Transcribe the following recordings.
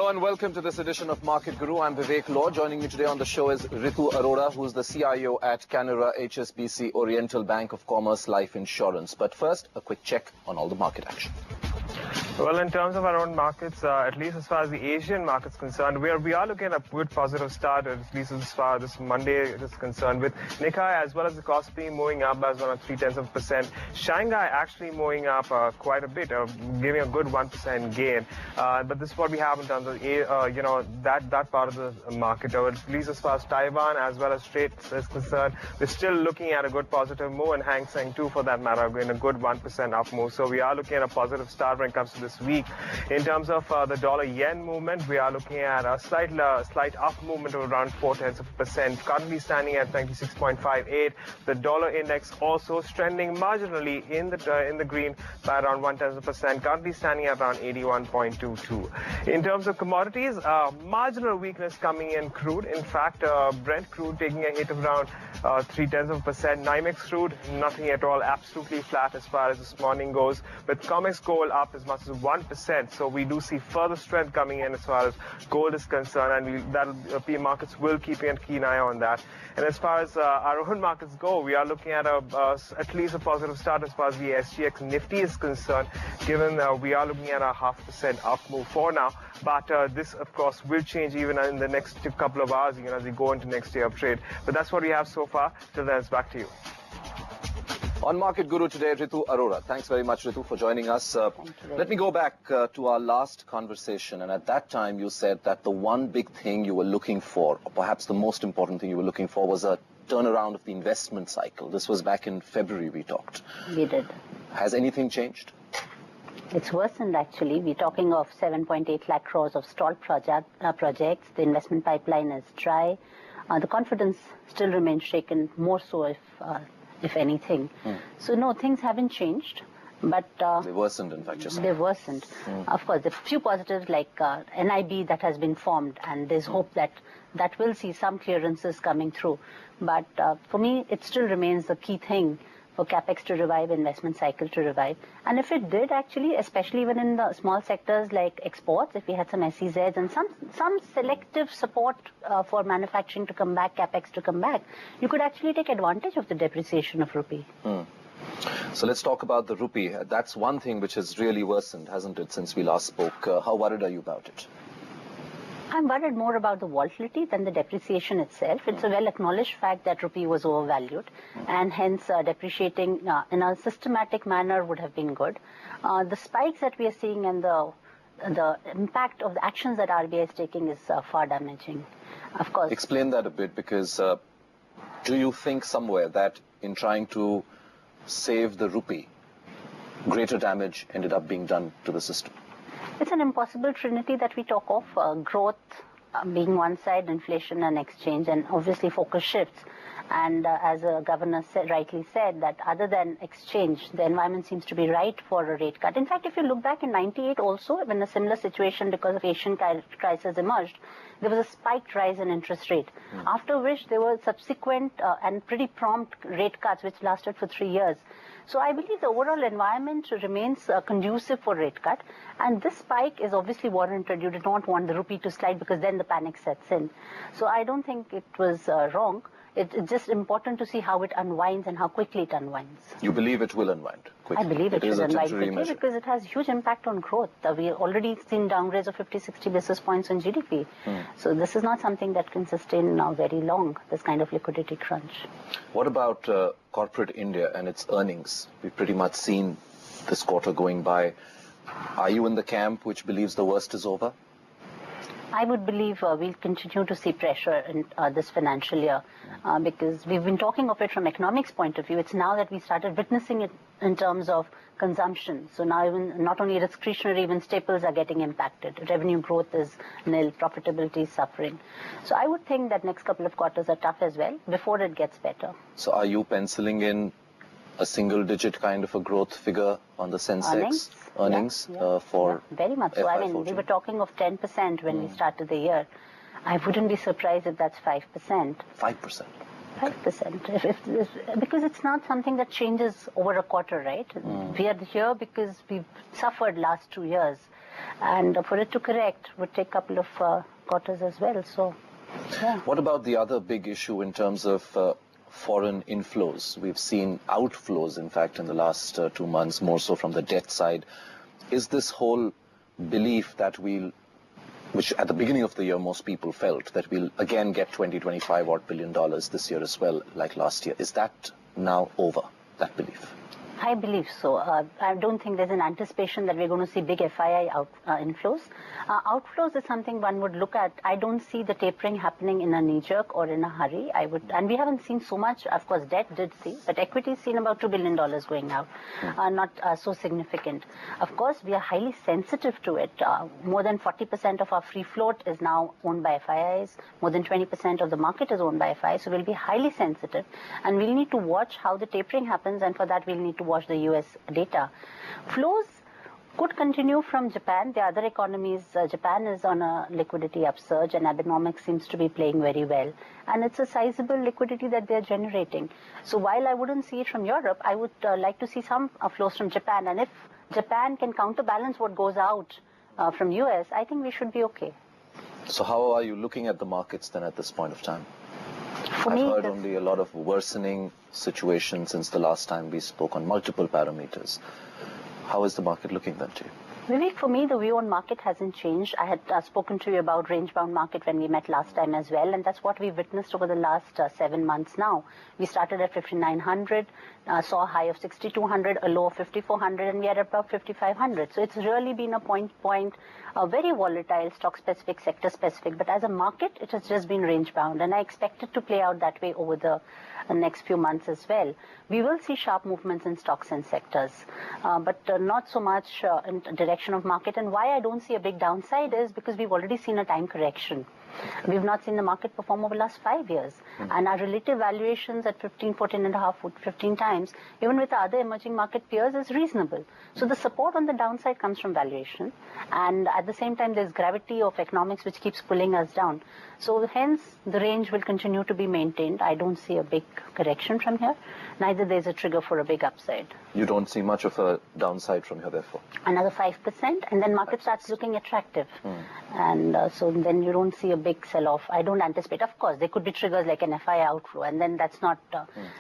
Hello and welcome to this edition of Market Guru. I'm Vivek Law. Joining me today on the show is Ritu Arora, who's the CIO at Canara HSBC Oriental Bank of Commerce Life Insurance. But first, a quick check on all the market action. Well, in terms of our own markets, at least as far as the Asian market's concerned, we are looking at a good positive start, at least as far as this Monday is concerned, with Nikkei as well as the Kospi moving up as well as 0.3%. Shanghai actually moving up quite a bit, giving a good 1% gain. But this is what we have in terms of that part of the market, or at least as far as Taiwan as well as Straits is concerned. We're still looking at a good positive move, and Hang Seng too, for that matter, going a good 1% up move. So we are looking at a positive start when it comes to this week. In terms of the dollar-yen movement, we are looking at a slight up movement of around 0.4%, currently standing at 96.58. The dollar index also trending marginally in the green by around 0.1%, currently standing at around 81.22. In terms of commodities, marginal weakness coming in crude. In fact, Brent crude taking a hit of around 0.3%. NYMEX crude, nothing at all, absolutely flat as far as this morning goes, with COMEX gold up as much as 1%. So we do see further strength coming in as far as gold is concerned, and markets will keep a keen eye on that. And as far as our own markets go, we are looking at at least a positive start as far as the SGX Nifty is concerned, given we are looking at a 0.5% up move for now. But this, of course, will change even in the next couple of hours, as we go into next day of trade. But that's what we have so far. Till then, it's back to you. On Market Guru today, Ritu Arora. Thanks very much, Ritu, for joining us. Let me go back to our last conversation. And at that time, you said that the one big thing you were looking for, or perhaps the most important thing you were looking for, was a turnaround of the investment cycle. This was back in February we talked. We did. Has anything changed? It's worsened, actually. We're talking of 7.8 lakh crores of stalled projects. The investment pipeline is dry. The confidence still remains shaken, more so if anything. So no, things haven't changed, but they worsened, in fact, just they worsened. Of course, there are a few positives like NIB that has been formed, and there's hope that will see some clearances coming through. But for me, it still remains the key thing for capex to revive, investment cycle to revive. And if it did, actually, especially even in the small sectors like exports, if we had some SEZs and some selective support for manufacturing to come back, capex to come back, you could actually take advantage of the depreciation of rupee. So let's talk about the rupee. That's one thing which has really worsened, hasn't it, since we last spoke? How worried are you about it? I'm worried more about the volatility than the depreciation itself. It's a well-acknowledged fact that rupee was overvalued, and hence depreciating in a systematic manner would have been good. The spikes that we are seeing and the impact of the actions that RBI is taking is far damaging. Of course. Explain that a bit, because do you think somewhere that in trying to save the rupee, greater damage ended up being done to the system? It's an impossible trinity that we talk of, growth being one side, inflation and exchange, and obviously focus shifts. And as the governor rightly said, that other than exchange, the environment seems to be right for a rate cut. In fact, if you look back in 98 also, when a similar situation because of Asian crisis emerged, there was a spiked rise in interest rate, after which there were subsequent and pretty prompt rate cuts, which lasted for 3 years. So I believe the overall environment remains conducive for rate cut. And this spike is obviously warranted. You do not want the rupee to slide because then the panic sets in. So I don't think it was wrong. It's just important to see how it unwinds and how quickly it unwinds. You believe it will unwind quickly? I believe it will unwind quickly measure, because it has huge impact on growth. We have already seen downgrades of 50-60 basis points on GDP. So this is not something that can sustain now very long, this kind of liquidity crunch. What about corporate India and its earnings? We've pretty much seen this quarter going by. Are you in the camp which believes the worst is over? I would believe we'll continue to see pressure in this financial year because we've been talking of it from economics point of view. It's now that we started witnessing it in terms of consumption. So now even not only discretionary, even staples are getting impacted. Revenue growth is nil, profitability is suffering. So I would think that next couple of quarters are tough as well before it gets better. So are you penciling in a single-digit kind of a growth figure on the Sensex earnings for very much so. I mean, we were talking of 10% when we started the year. I wouldn't be surprised if that's 5%. 5%? 5%. Because it's not something that changes over a quarter, right? We are here because we've suffered last 2 years. And for it to correct would take a couple of quarters as well. So, yeah. What about the other big issue in terms of foreign inflows? We've seen outflows, in fact, in the last 2 months, more so from the debt side. Is this whole belief that which at the beginning of the year most people felt, that we'll again get $20-25 odd billion this year as well, like last year, is that now over, that belief? I believe so. I don't think there's an anticipation that we're going to see big FII inflows. Outflows is something one would look at. I don't see the tapering happening in a knee-jerk or in a hurry. And we haven't seen so much. Of course, debt did see, but equity's seen about $2 billion going out, not so significant. Of course, we are highly sensitive to it. More than 40% of our free float is now owned by FIIs. More than 20% of the market is owned by FIIs. So we'll be highly sensitive, and we'll need to watch how the tapering happens, and for that we'll need to watch the US data. Flows could continue from Japan. The other economies, Japan is on a liquidity upsurge, and Abenomics seems to be playing very well. And it's a sizable liquidity that they're generating. So while I wouldn't see it from Europe, I would like to see some flows from Japan. And if Japan can counterbalance what goes out from US, I think we should be okay. So how are you looking at the markets then at this point of time? For I've me, heard only a lot of worsening situation since the last time we spoke on multiple parameters. How is the market looking then to you? Vivek, for me, the view on market hasn't changed. I had spoken to you about range-bound market when we met last time as well, and that's what we've witnessed over the last 7 months now. We started at 5,900, saw a high of 6,200, a low of 5,400, and we are at about 5,500. So it's really been a point-to-point, very volatile, stock-specific, sector-specific. But as a market, it has just been range-bound, and I expect it to play out that way over the next few months as well. We will see sharp movements in stocks and sectors, but not so much in direction of market. And why I don't see a big downside is because we've already seen a time correction. We've not seen the market perform over the last 5 years. And our relative valuations at 15, 14 and a half, 15 times, even with the other emerging market peers, is reasonable. So the support on the downside comes from valuation. And at the same time, there's gravity of economics which keeps pulling us down. So hence, the range will continue to be maintained. I don't see a big correction from here. Neither there's a trigger for a big upside. You don't see much of a downside from here, therefore? Another 5%, and then market starts looking attractive. And so then you don't see a big sell-off. I don't anticipate. Of course, there could be triggers like an FI outflow, and then that's not,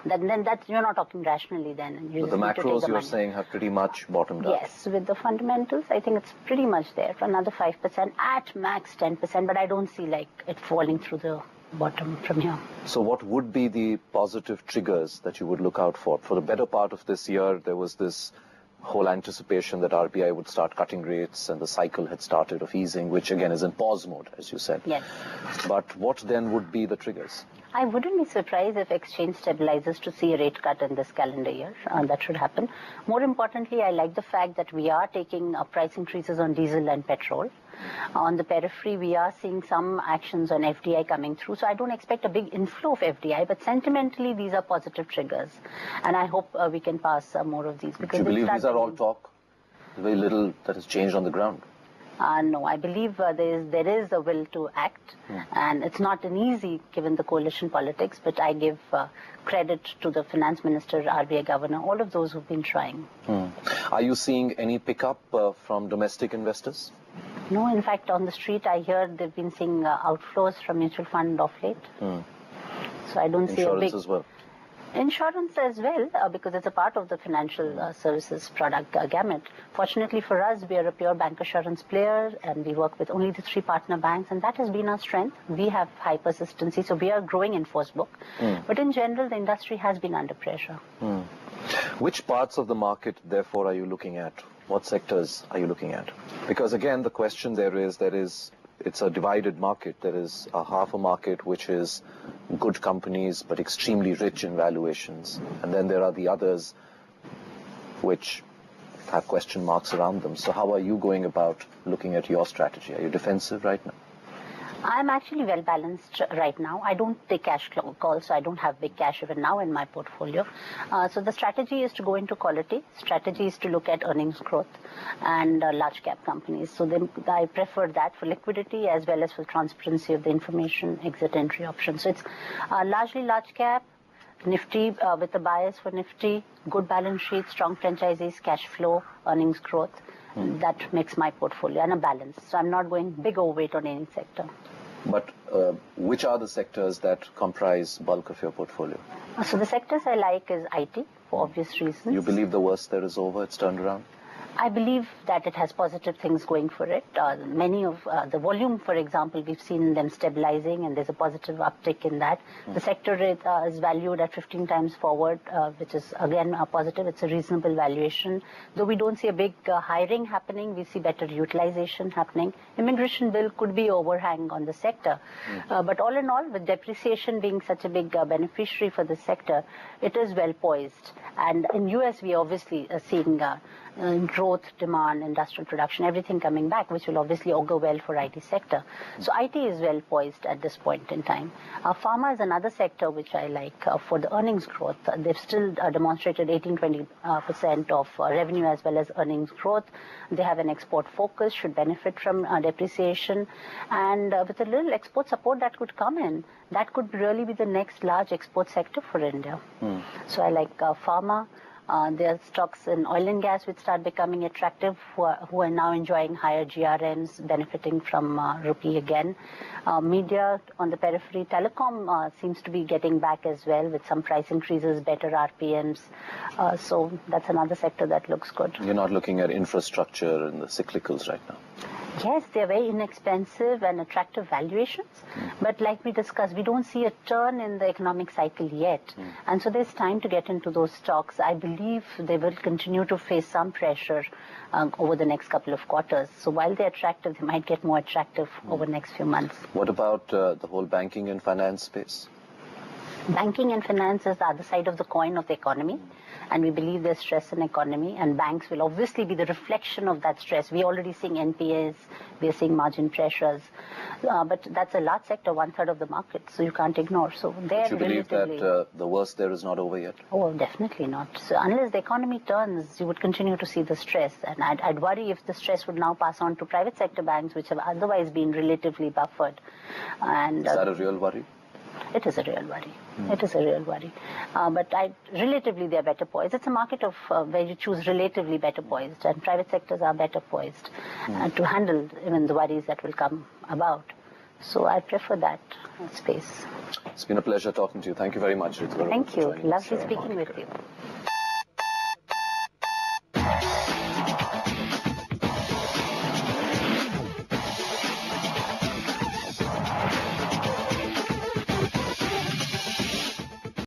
then that's, you're not talking rationally then. So the macros you're saying have pretty much bottomed out? Yes, with the fundamentals, I think it's pretty much there for another 5%, at max 10%, but I don't see like it falling through the bottom from here. So what would be the positive triggers that you would look out for? For the better part of this year, there was this whole anticipation that RBI would start cutting rates, and the cycle had started of easing, which again is in pause mode, as you said. Yes. But what then would be the triggers? I wouldn't be surprised if exchange stabilizes to see a rate cut in this calendar year. That should happen. More importantly, I like the fact that we are taking price increases on diesel and petrol. On the periphery, we are seeing some actions on FDI coming through. So I don't expect a big inflow of FDI, but sentimentally, these are positive triggers. And I hope we can pass more of these. Do you believe these are all talk? Very little that has changed on the ground. No, I believe there is a will to act, and it's not an easy given the coalition politics, but I give credit to the finance minister, RBI governor, all of those who've been trying. Are you seeing any pickup from domestic investors? No, in fact, on the street, I hear they've been seeing outflows from mutual fund of late. So I don't see a big... Insurance as well? Insurance as well, because it's a part of the financial services product gamut. Fortunately for us, we are a pure bancassurance player, and we work with only the 3 partner banks, and that has been our strength. We have high persistency, so we are growing in force book. But in general, the industry has been under pressure. Which parts of the market, therefore, are you looking at? What sectors are you looking at? Because again, the question there is, it's a divided market. There is a half a market which is good companies but extremely rich in valuations. And then there are the others which have question marks around them. So how are you going about looking at your strategy? Are you defensive right now? I'm actually well balanced right now. I don't take cash calls, so I don't have big cash even now in my portfolio. So the strategy is to go into quality. Strategy is to look at earnings growth and large cap companies. So then I prefer that for liquidity as well as for transparency of the information, exit entry options. So it's largely large cap, Nifty, with a bias for Nifty, good balance sheet, strong franchisees, cash flow, earnings growth. That makes my portfolio and a balance. So I'm not going big overweight on any sector. But which are the sectors that comprise bulk of your portfolio? So the sectors I like is IT, for obvious reasons. You believe the worst there is over, it's turned around? I believe that it has positive things going for it. Many of the volume, for example, we've seen them stabilizing, and there's a positive uptick in that. The sector is valued at 15 times forward, which is again a positive. It's a reasonable valuation. Though we don't see a big hiring happening, we see better utilization happening. Immigration bill could be overhang on the sector. But all in all, with depreciation being such a big beneficiary for the sector, it is well poised. And in US, we obviously are seeing growth, demand, industrial production, everything coming back, which will obviously augur well for IT sector. So IT is well poised at this point in time. Pharma is another sector which I like for the earnings growth. They've still demonstrated 18-20% of revenue as well as earnings growth. They have an export focus, should benefit from depreciation. And with a little export support that could come in, that could really be the next large export sector for India. So I like pharma. There are stocks in oil and gas which start becoming attractive, who are now enjoying higher GRMs, benefiting from rupee again. Media on the periphery, telecom seems to be getting back as well with some price increases, better RPMs. So that's another sector that looks good. You're not looking at infrastructure and the cyclicals right now? Yes, they're very inexpensive and attractive valuations. But like we discussed, we don't see a turn in the economic cycle yet. And so there's time to get into those stocks. I believe they will continue to face some pressure over the next couple of quarters. So while they're attractive, they might get more attractive over the next few months. What about the whole banking and finance space? Banking and finance is the other side of the coin of the economy. And we believe there's stress in the economy, and banks will obviously be the reflection of that stress. We're already seeing NPAs, we're seeing margin pressures, but that's a large sector, 1/3 of the market, so you can't ignore. So they're you believe that the worst there is not over yet? Oh, definitely not. So unless the economy turns, you would continue to see the stress, and I'd worry if the stress would now pass on to private sector banks, which have otherwise been relatively buffered. And is that a real worry? It is a real worry. It is a real worry. But relatively, they're better poised. It's a market of where you choose relatively better poised, and private sectors are better poised to handle even the worries that will come about. So I prefer that space. It's been a pleasure talking to you. Thank you very much, Ritu. Thank you. Lovely speaking with you.